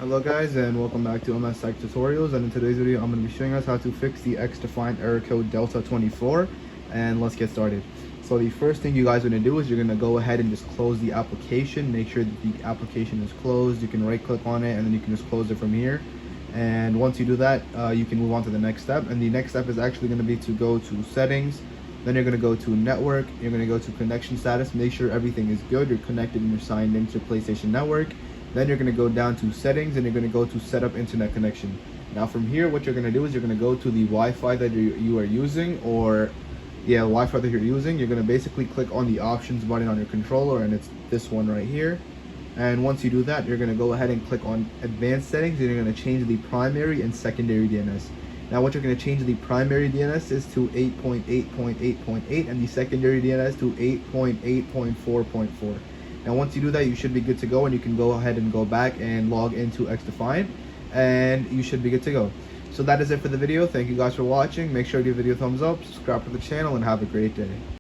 Hello guys, and welcome back to MS Tech Tutorials, and in today's video I'm going to be showing us how to fix the X-Defiant error code DELTA-24, and let's get started. So the first thing you guys are going to do is you're going to go ahead and just close the application. Make sure that the application is closed. You can right click on it and then you can just close it from here, and once you do that you can move on to the next step. And the next step is actually going to be to go to settings, then you're going to go to network, you're going to go to connection status, make sure everything is good, you're connected and you're signed into PlayStation Network. Then you're going to go down to settings and you're going to go to set up internet connection. Now from here, what you're going to do is you're going to go to the Wi-Fi that you are using, or Wi-Fi that you're using. You're going to basically click on the options button on your controller, and it's this one right here. And once you do that, you're going to go ahead and click on advanced settings, and you're going to change the primary and secondary DNS. Now what you're going to change the primary DNS is to 8.8.8.8 and the secondary DNS to 8.8.4.4. Now once you do that, you should be good to go, and you can go ahead and go back and log into X-Defiant, and you should be good to go. So that is it for the video. Thank you guys for watching. Make sure to give the video a thumbs up, subscribe to the channel, and have a great day.